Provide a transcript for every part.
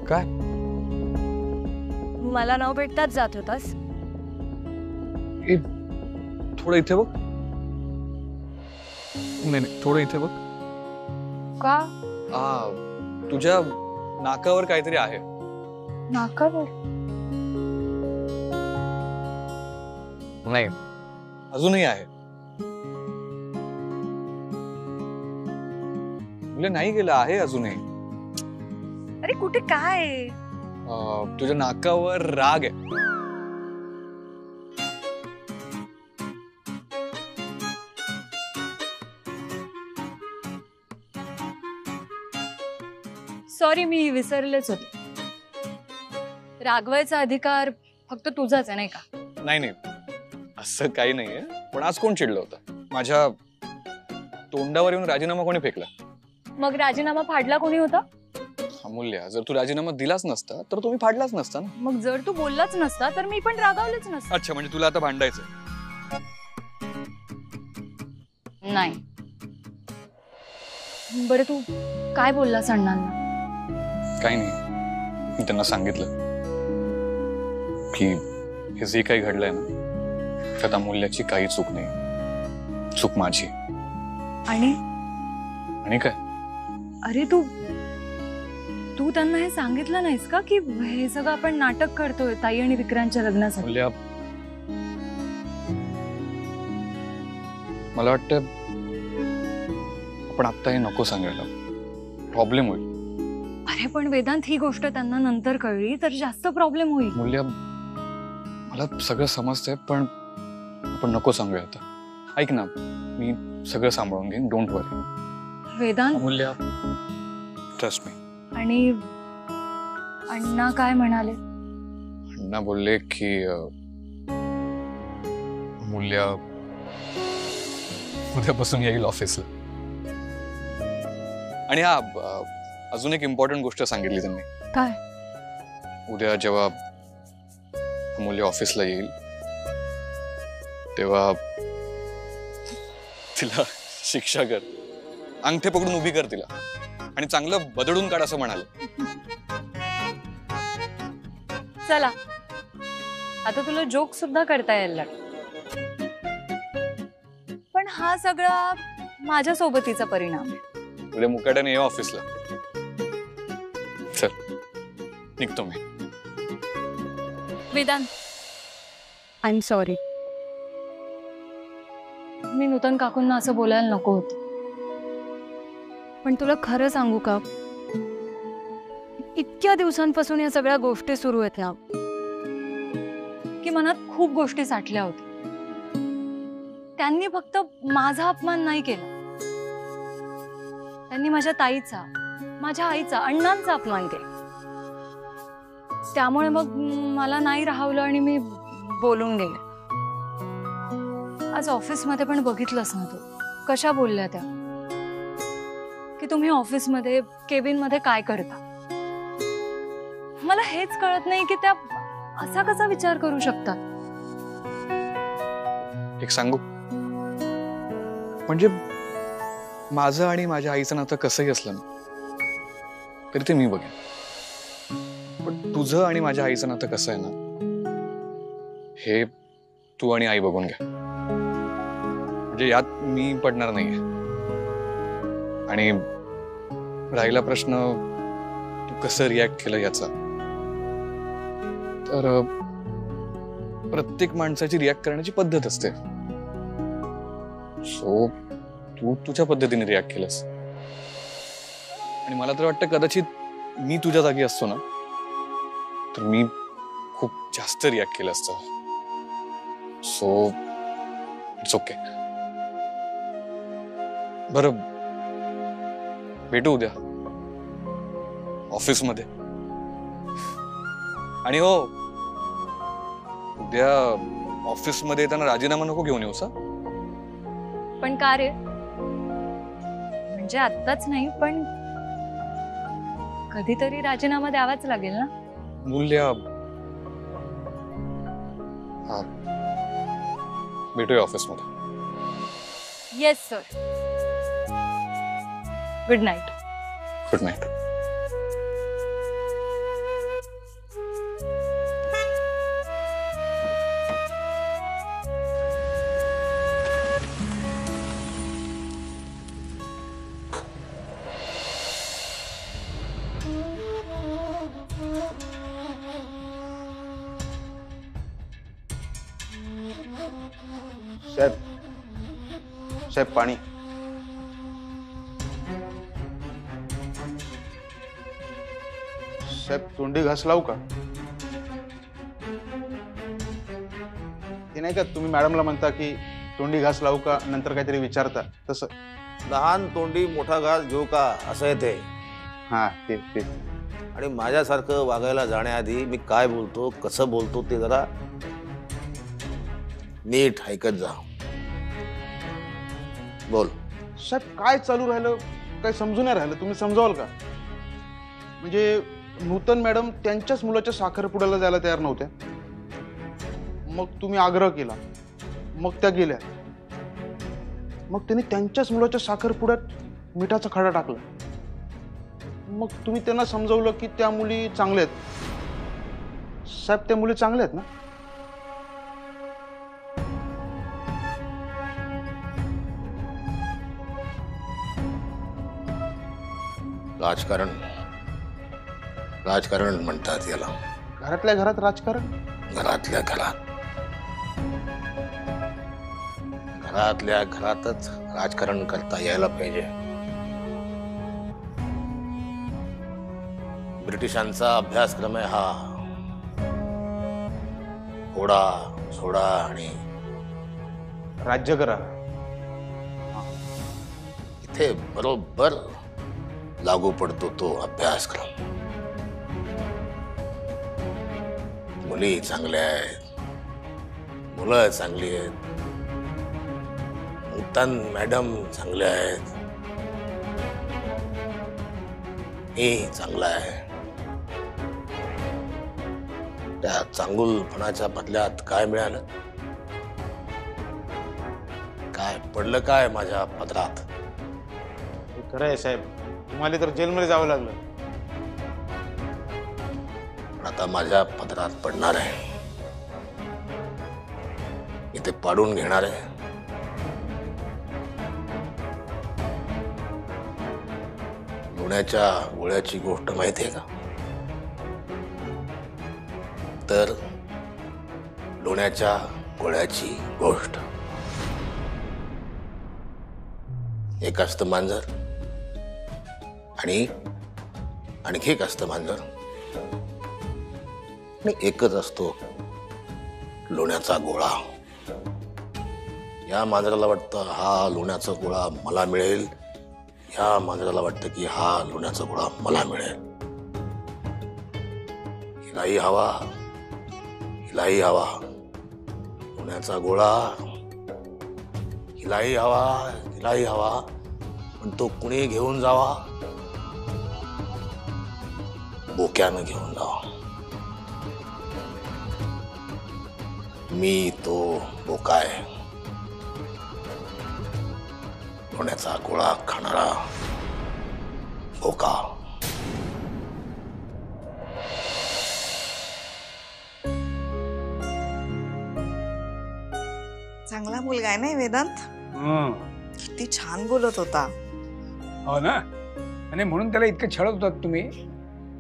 काय? मला न भेटताच जात होतास? थोडं इथे बघ. नाही थोडं इथे बघ. का? तुझ्या नाकावर काहीतरी आहे. नाकावर? नाही, अजूनही आहे. मुले नाही गेलं आहे अजूनही. अरे कुठे काय? तुझ्या नाकावर राग आहे. सॉरी, मी विसरलेच होते. रागवायचा अधिकार फक्त तुझाच आहे, नाही का? नाही असं काही नाहीये. पण आज कोण चिडलं होतं? माझ्या तोंडावर येऊन राजीनामा कोणी फेकला? मग राजीनामा फाडला कोणी होता? अमूल्य, जर तू राजीनामा दिलाच नसता तर तुम्ही फाडलाच नसता ना. मग जर तू बोललाच नसता तर मी पण रागावलेच नसते. अच्छा, म्हणजे तुला आता भांडायचं? नाही. बरं, तू काय बोललास अण्णांना? काही नाही, मी त्यांना सांगितलं की हे जे काही घडलंय ना त्यात अमूल्याची काही चूक नाही, चूक माझी. आणि काय? अरे तू त्यांना हे सांगितलं नाहीस का की हे सगळं आपण नाटक करतोय ताई आणि विक्रांतच्या लग्नासाठी? अमूल्या, मला वाटतं आपण आता हे नको सांगायला, प्रॉब्लेम होईल. अरे पण वेदांत, ही गोष्ट त्यांना नंतर कळली तर जास्त प्रॉब्लेम होईल. मूल्य, मला सगळं समजतंय पण आपण नको सांगूया आता. ऐक ना, मी सगळं सांभाळून घेईन, डोंट वरी. वेदांत, मूल्य, ट्रस्ट मी. आणि अण्णा काय म्हणाले? अण्णा बोलले की मूल्य उद्यापासून येईल ऑफिसला. आणि अजून एक इम्पॉर्टंट गोष्ट सांगितली त्यांनी. काय? उद्या जेव्हा अमूल्य ऑफिसला येईल तेव्हा तिला शिक्षा कर, अंगठे पकडून उभी कर तिला आणि चांगलं बदडून काढ असं म्हणाले. चला, आता तुला जोक सुद्धा करता यायला लागला. पण हा सगळा माझ्या सोबतीचा परिणाम आहे. उद्या मुकाट्याने ये ऑफिसला. चल, निघतो मी. Vedant, I am sorry. मी नूतन काकूंना असं बोलायला नको होतं. पण तुला खरं सांगू का, इतक्या दिवसांपासून या सगळ्या गोष्टी सुरू आहेत ना की मनात खूप गोष्टी साठल्या होत्या. त्यांनी फक्त माझा अपमान नाही केला, त्यांनी माझ्या ताईचा, माझ्या आईचा, अण्णांचा अपमान केला. त्यामुळे मग मला नाही राहवलं आणि मी बोलून गेले. आज ऑफिसमध्ये पण बघितलंस ना तू, कशा बोलल्या त्या की तुम्ही ऑफिसमध्ये केबिनमध्ये काय करता. मला हेच कळत नाही की त्या असा कसा विचार करू शकतात. एक सांगू, म्हणजे माझं आणि माझ्या आईचं नातं कसंही असलं ना तरी ते मी बघेन. पण तुझं आणि माझ्या आईचं नातं कसं आहे ना हे तू आणि आई बघून घ्या. म्हणजे यात मी पडणार नाहीये. आणि राहिला प्रश्न तू कसं रिॲक्ट केलं याचा, तर प्रत्येक माणसाची रिॲक्ट करण्याची पद्धत असते. सो तू तुझ्या पद्धतीने रिॲक्ट केलंस. आणि मला तर वाटतं कदाचित मी तुझ्या जागी असतो ना तर मी खूप जास्त रिॲक्ट केलं असतं. So it's okay. बरं, भेटू उद्या ऑफिसमध्ये. आणि हो, उद्या ऑफिसमध्ये येताना राजीनामा नको घेऊन येऊस. पण का रे? म्हणजे आत्ताच नाही, पण कधीतरी राजीनामा द्यावाच लागेल ना. मूल्य, हा, भेटूया ऑफिसमध्ये. Yes sir. Good night. Good night. साहेब साहेब पाणी. साहेब तोंडी घास लावू का? ते नाही का तुम्ही मॅडमला म्हणता की तोंडी घास लावू का, नंतर काहीतरी विचारता तसं. लहान तोंडी मोठा घास घेऊ का असं आहे ते. हा ते ते आणि माझ्यासारखं वागायला जाण्याआधी मी काय बोलतो कसं बोलतो ते जरा नीट ऐकत जा. बोल. साहेब काय चालू राहिलं काय समजून नाही राहिलं, तुम्ही समजावाल का? म्हणजे नूतन मॅडम त्यांच्याच मुलाच्या साखरपुड्याला जायला तयार नव्हत्या, मग तुम्ही आग्रह केला, मग त्या गेल्या, मग त्यांनी त्यांच्याच मुलाच्या साखरपुड्यात मिठाचा खडा टाकला. मग तुम्ही त्यांना समजवलं की त्या मुली चांगल्या आहेत. साहेब त्या मुली चांगल्या आहेत ना? राजकारण राजकारण म्हणतात याला. घरातल्या घरात राजकारण. घरातल्या घरात घरातल्या घरातच राजकारण करता यायला पाहिजे. ब्रिटिशांचा अभ्यासक्रम आहे हा. फोडा सोडा आणि राज्य करा. इथे बरोबर लागू पडतो तो अभ्यासक्रम. मुली चांगल्या आहेत, मुलं चांगली आहेत, नूतन मॅडम चांगल्या आहेत, मी चांगला आहे. त्या चांगुलपणाच्या बदल्यात काय मिळालं? काय पडलं काय माझ्या पदरात? खरं आहे साहेब, तुम्हाला तर जेलमध्ये जावं लागलं. पण आता माझ्या पदरात पडणार आहे, इथे पाडून घेणार आहे. लोण्याच्या गोळ्याची गोष्ट माहिती आहे का? तर लोण्याच्या गोळ्याची गोष्ट. एक असतं मांजर आणि आणखी एक असतं मांजर आणि एकच असतो लोण्याचा गोळा. या मांजराला वाटतं हा लोण्याचा गोळा मला मिळेल, या मांजराला वाटतं की हा लोण्याचा गोळा मला मिळेल. हिलाही हवा, हिलाही हवा लोण्याचा गोळा, हिलाही हवा, हिलाही हवा. पण तो कुणी घेऊन जावा? बोक्यानं घेऊन जावा. मी तो बोका आहे, लोण्याचा गोळा खाणारा बोका. चांगला मुलगा आहे ना वेदांत. किती छान बोलत होता. हो ना, आणि म्हणून त्याला इतकं छळत होतात तुम्ही.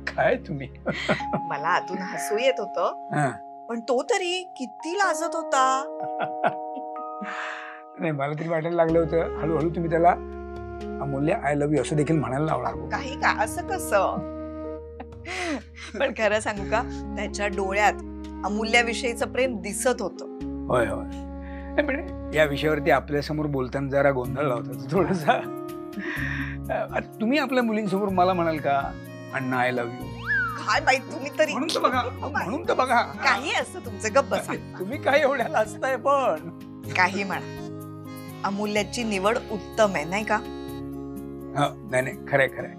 काय तुम्ही मला आतून हसू येत होतं, पण तो तरी किती लाजत होता. नाही, मला तरी वाटायला लागलं होतं हळूहळू तुम्ही त्याला अमूल्य आय लव्ह यू असं देखील म्हणायला लावणार. काही का असं कसं. पण खरं सांगू का, त्याच्या डोळ्यात अमूल्याविषयीचं प्रेम दिसत होतं. होय होय. नाही, पण या विषयावरती आपल्या समोर बोलताना जरा गोंधळ होता थोडासा. तुम्ही आपल्या मुलींसमोर मला म्हणाल का अण्णा आय लव्ह यू? काय बाई तुम्ही तरी. म्हणून तर बघा, म्हणून तर बघा. काही असं तुमचं गप्प बसा. तुम्ही काय एवढ्या लाजताय? पण काही म्हणा, अमूल्याची निवड उत्तम आहे नाही का? नाही नाही, खरंय खरंय.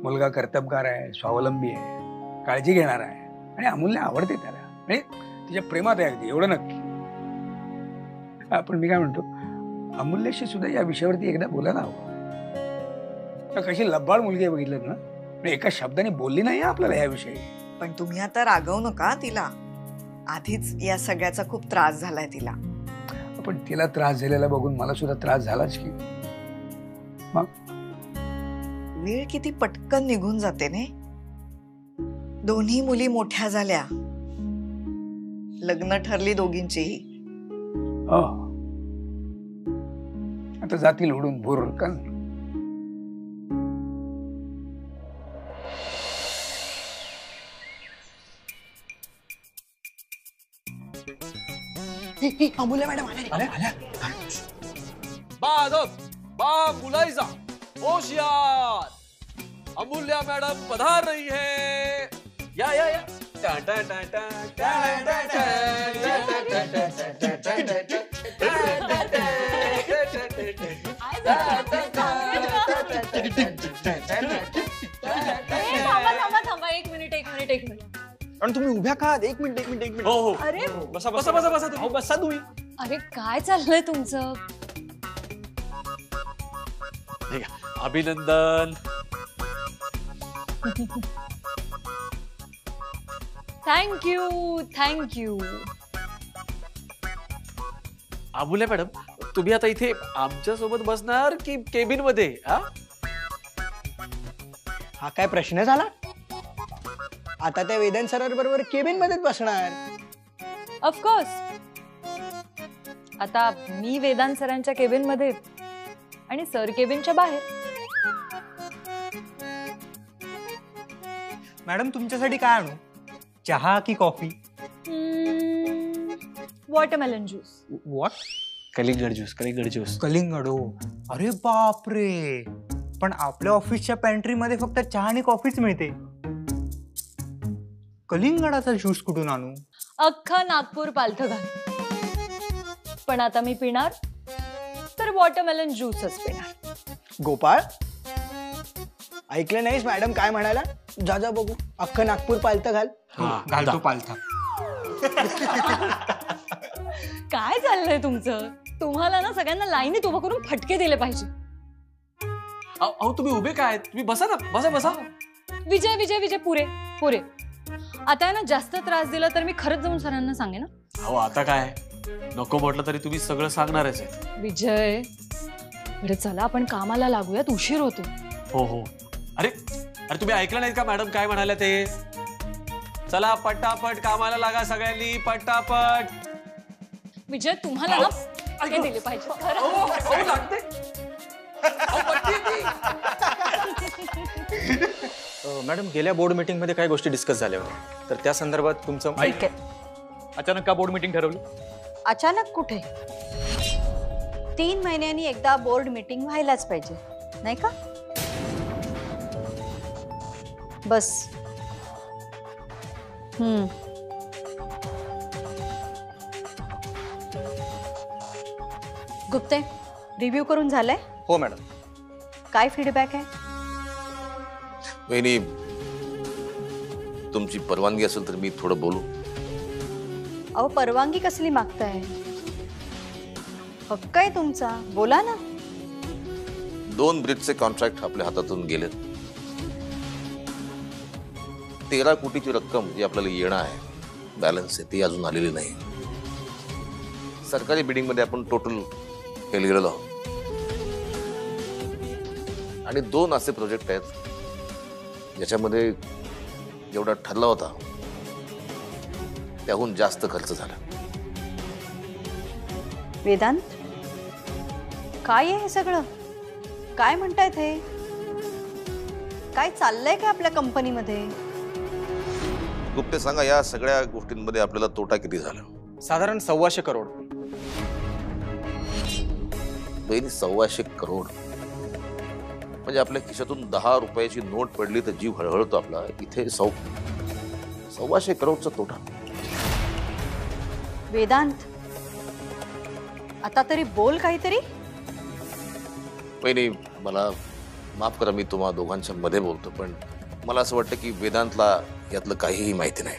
मुलगा कर्तबगार आहे, स्वावलंबी आहे, काळजी घेणार आहे आणि अमूल्य आवडते त्याला, म्हणजे तिच्या प्रेमात आहे अगदी, एवढं नक्की. पण मी काय म्हणतो, अमूल्याशी सुद्धा या विषयावरती एकदा बोलायला हवं. कशी लब्बाड मुलगी आहे बघितलं ना, एका शब्दाने बोलली नाही आपल्याला याविषयी. पण तुम्ही आता रागवू नका तिला. आधीच या सगळ्याचा खूप त्रास झालाय तिला. पण तिला त्रास झालेला बघून मला सुद्धा त्रास झालाच की. मग वेळ किती पटकन निघून जाते ने. दोन्ही मुली मोठ्या झाल्या, लग्न ठरली दोघींचीही. तर जातील उडून भोर का नाही? अमूल्य मॅडम बा मुलायजा होशियार, अमूल्या मैडम पधार रही है। या थांबा एक मिनिट आणि तुम्ही उभ्या का? एक मिनिट हो हो अरे बसा बसा बसा बसा तुम्ही बसा तुम्ही। अरे काय चाललंय तुमचं? अभिनंदन। थँक्यू अमूल्या मॅडम, तुम्ही आता इथे आमच्या सोबत बसणार की केबिन मध्ये? हा काय प्रश्न झाला? आता त्या वेदांत सरांबरोबर केबिन मध्येच बसणार. ऑफकोर्स. आता मी वेदांत सरांच्या केबिन मध्ये आणि सर केबिनच्या बाहेर. मॅडम तुमच्यासाठी काय आणू? चहा की कॉफी? Watermelon juice. व्हॉट? कलिंगड ज्यूस. कलिंगड? हो. अरे बापरे, पण आपल्या ऑफिसच्या पॅन्ट्री मध्ये फक्त चहा आणि कॉफीच मिळते. कलिंगडाचा ज्यूस कुठून आणू? अख्खा नागपूर पालथं घाल. पण आता मी पिणार तर वॉटरमेलन ज्यूसच पिणार. गोपाळ, ऐकलं नाहीस मॅडम काय म्हणाला? जा जा बघू, अख्खं नागपूर पालथं घाल. घालतो पालथा. काय चाललंय तुमचं? तुम्हाला ना सगळ्यांना लाईनीत उभं करून फटके दिले पाहिजे. अहो तुम्ही उभे काय? तुम्ही बसा ना, बसा बसा। विजय विजय विजय पुरे पुरे. आता ना जास्त त्रास दिला तर मी खरंच जाऊन सरांना सांगेन ना. अहो आता काय, नको म्हटलं तरी तुम्ही सगळं सांगणारच आहे। विजय, बरं चला आपण कामाला लागूयात, उशीर होतो. हो हो. अरे अरे तुम्ही ऐकलं नाही का मॅडम काय म्हणाल्या ते? चला पटापट कामाला लागा सगळ्यांनी, पटापट। विजय तुम्हाला ना फटके दिले पाहिजे खरं. मॅडम, गेल्या बोर्ड मीटिंग मध्ये काही गोष्टी डिस्कस झाल्या होत्या, तर त्या संदर्भात तुमचं अचानक का बोर्ड मीटिंग ठरवली? अचानक कुठे? 3 महिन्यांनी एकदा बोर्ड मीटिंग व्हायलाच पाहिजे, नाही का? बस. गुप्ते, रिव्ह्यू करून झालंय? हो मॅडम. काय फीडबॅक आहे? वहिनी, तुमची परवानगी असेल तर मी थोडं बोलू. अहो परवानगी कसली मागताय? हक्क आहे तुमचा, बोला ना. 2 ब्रिजचे कॉन्ट्रॅक्ट आपल्या हातातून गेलेत. 13 कोटीची रक्कम जी आपल्याला येणं आहे, बॅलन्स आहे, ती अजून आलेली नाही. सरकारी बिडिंग मध्ये आपण टोटल फेल गेलेलो आहोत. आणि 2 असे प्रोजेक्ट आहेत ज्याच्यामध्ये जेवढा ठरला होता त्याहून जास्त खर्च झाला. वेदांत, काय आहे हे सगळं? काय म्हणतायत हे? काय चाललंय का आपल्या कंपनीमध्ये? गुप्ते सांगा, या सगळ्या गोष्टींमध्ये आपल्याला तोटा किती झाला? साधारण 125 करोड. बहिणी, 125 करोड म्हणजे आपल्या खिशातून 10 रुपयाची नोट पडली तर जीव हळहळतो आपला. इथे 125 करोडचा तोटा. वेदांत, आता तरी बोल काहीतरी. बहिणी, मला माफ करा, मी तुम्हा दोघांच्या मध्ये बोलतो, पण मला असं वाटतं की वेदांतला यातलं काहीही माहिती नाही.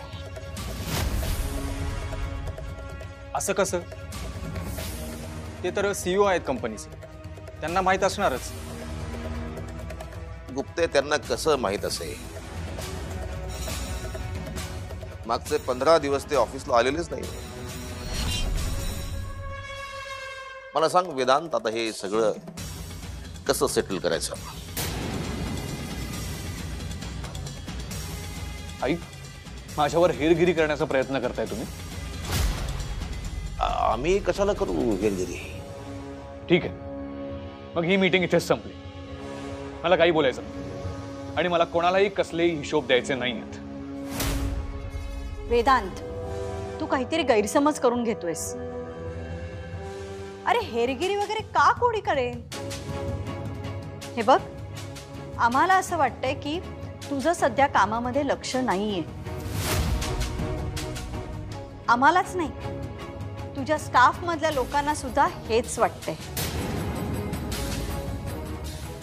असं कसं? ते तर CEO आहेत कंपनीचे, त्यांना माहित असणारच. गुप्ते, त्यांना कसं माहित असेल? मागचे 15 दिवस ते ऑफिसला आलेलेच नाही. मला सांग वेदांत, आता हे सगळं कसं सेटल करायचं? आई, माझ्यावर हेरगिरी करण्याचा प्रयत्न करताय तुम्ही? आम्ही कशाला करू हेरगिरी? ठीक आहे, मग ही मीटिंग इथेच संपली. मला काही बोलायचं नाही. आणि मला कोणालाही कसलेही हिशोब द्यायचे नाहीत. वेदांत, तू काहीतरी गैरसमज करून घेतोयस. अरे हेरगिरी वगैरे का कोणी करेल? हे बघ, आम्हाला असं वाटतंय की तुझं सध्या कामामध्ये लक्ष नाहीये. आम्हालाच नाही, तुझ्या स्टाफ मधल्या लोकांना सुद्धा हेच वाटतंय.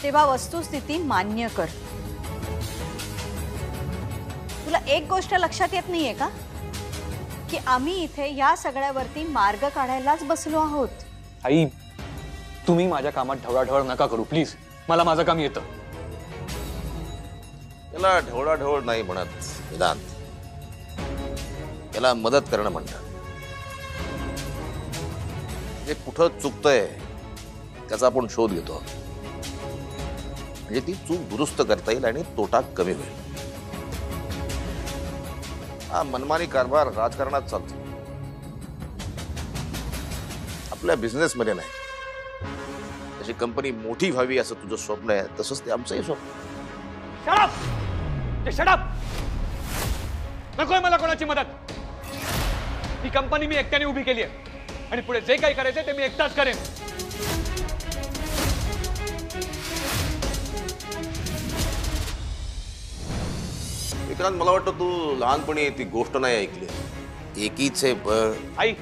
तेव्हा वस्तुस्थिती मान्य कर. तुला एक गोष्ट लक्षात येत नाहीये का की आम्ही इथे या सगळ्यावरती मार्ग काढायलाच बसलो आहोत? आई, तुम्ही माझ्या कामात ढवळाढवळ नका करू प्लीज. मला माझं काम येतं. याला ढवळाढवळ नाही म्हणत वेदांत, याला मदत करणं म्हणतात. जे कुठं चुकतंय त्याचा आपण शोध घेतो, म्हणजे ती चूक दुरुस्त करता येईल आणि तोटा कमी होईल. हा मनमानी कारभार राजकारणात चालतो, आपल्या बिझनेसमध्ये नाही. तशी कंपनी मोठी व्हावी असं तुझं स्वप्न आहे, तसंच ते आमचंही स्वप्न. नकोय मला कोणाची मदत. ही कंपनी मी एकट्याने उभी केली आहे आणि पुढे जे काही करायचंय ते मी एकटाच करेन. विक्रांत, मला वाटतं तू लहानपणी ती गोष्ट नाही ऐकली. एकीचे बळ. आई,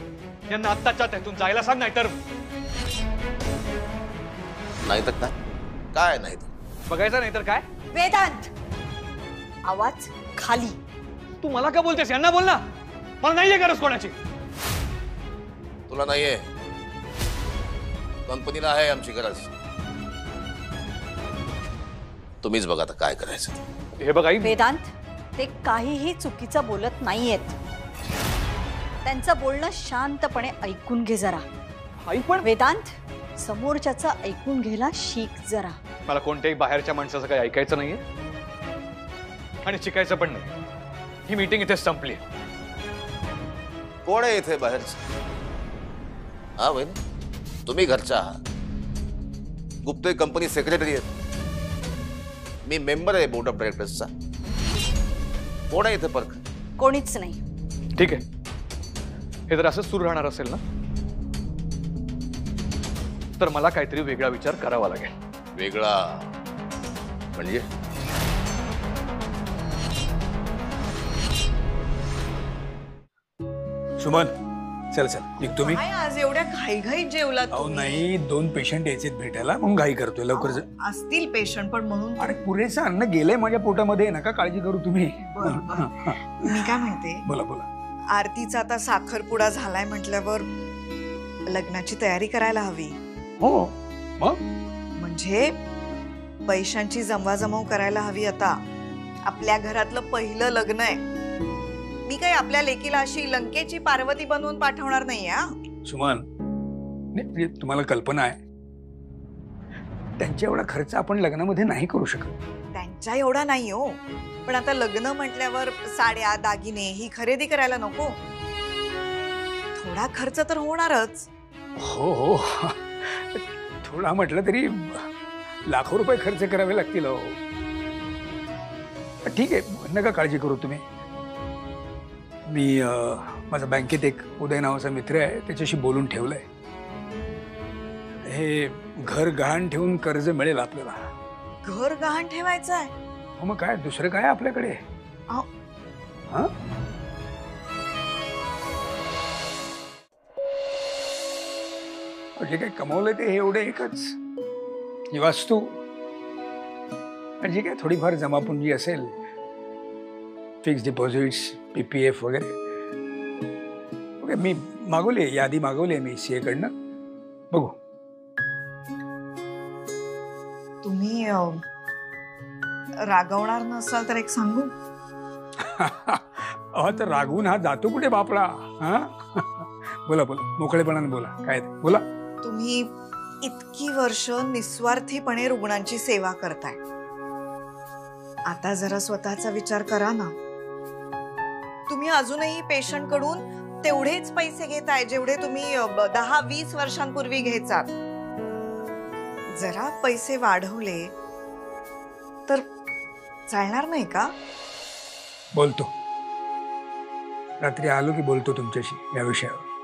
यांना आत्ताच्या त्यातून जायला सांग, नाहीतर नाही तर काय? काय नाही तर बघायचं, नाहीतर काय? वेदांत, आवाज खाली. तू मला का बोलतेस? यांना बोल ना. मला नाहीये गरज कोणाची. तुला नाहीये, कंपनीला आहे आमची गरज. तुम्हीच बघा आता काय करायचं. हे बघ आई, वेदांत, ते काहीही चुकीचं बोलत नाहीयेत. त्यांचं बोलणं शांतपणे ऐकून घे जरा. आई पण वेदांत, समोरच्याचं ऐकून घ्यायला शिक जरा. मला कोणत्याही बाहेरच्या माणसाचं काही ऐकायचं नाहीये आणि शिकायचं पण नाही. ही मीटिंग इथेच संपली. कोण आहे इथे बाहेरचं? हा बहीण, तुम्ही घरच्या आहात. गुप्ते कंपनी सेक्रेटरी आहेत. मी मेंबर आहे बोर्ड ऑफ डायरेक्टर्सचा. कोण आहे इथे परक? कोणीच नाही. ठीक आहे, हे जर असंच सुरू राहणार असेल ना तर मला काहीतरी वेगळा विचार करावा लागेल. वेगळा म्हणजे? सुमन, चल चल निघतो मी. काय आज एवढ्या घाईघाईत जेवलात अहो तुम्ही? नाही, 2 पेशंट यायचे भेटायला, मग घाई करतोय लवकर. असतील पेशंट, पण म्हणून अरे पुरेसं अन्न गेलंय माझ्या पोटामध्ये, नका काळजी करू तुम्ही. मी काय म्हणते, बोला बोला. आरतीचा आता साखरपुडा झालाय म्हटल्यावर लग्नाची तयारी करायला हवी. हो, मग म्हणजे पैशांची जमवाजमव करायला हवी. आता आपल्या घरातलं पहिलं लग्न आहे. मी काही आपल्या लेकीला अशी लंकेची पार्वती बनवून पाठवणार नाही. सुमन, म्हणजे तुम्हाला कल्पना आहे त्यांच्या एवढा खर्च आपण लग्नामध्ये नाही करू शकत. त्यांच्या एवढा नाही हो, पण आता लग्न म्हटल्यावर साड्या दागिने ही खरेदी करायला नको. थोडा खर्च तर होणारच. हो हो, थोडा म्हटलं तरी लाखो रुपये खर्च करावे लागतील. हो ठीक आहे, नका काळजी करू तुम्ही. मी माझा बँकेत एक उदय नावाचा मित्र आहे, त्याच्याशी बोलून ठेवलंय. हे घर गहाण ठेवून कर्ज मिळेल आपल्याला. घर गहाण ठेवायचं आहे? हो, मग काय दुसरं काय आपल्याकडे. अहो. हा, जे काही कमवलंय ते हे एवढं एकच, ही वास्तू आणि जे काय थोडीफार जमापुंजी असेल, फिक्स डिपॉझिट्स, PPF वगैरे. ओके, मी मागवली यादी, मागवली मी CA कडनं. बघू. तुम्ही रागवणार नसाल तर एक सांगू? अहो, तर रागवून हा जातो कुठे बापडा. हा बोला बोला, मोकळेपणाने बोला. काय ते बोला. तुम्ही इतकी वर्ष निस्वार्थीपणे रुग्णांची सेवा करताय. आता जरा स्वतःचा विचार करा ना. तुम्ही अजूनही पेशंट कडून तेवढेच पैसे घेताय जेवढे तुम्ही 10-20 वर्षांपूर्वी घ्यायचात. जरा पैसे वाढवले तर चालणार नाही का? बोलतो, रात्री आलो की बोलतो तुमच्याशी या विषयावर.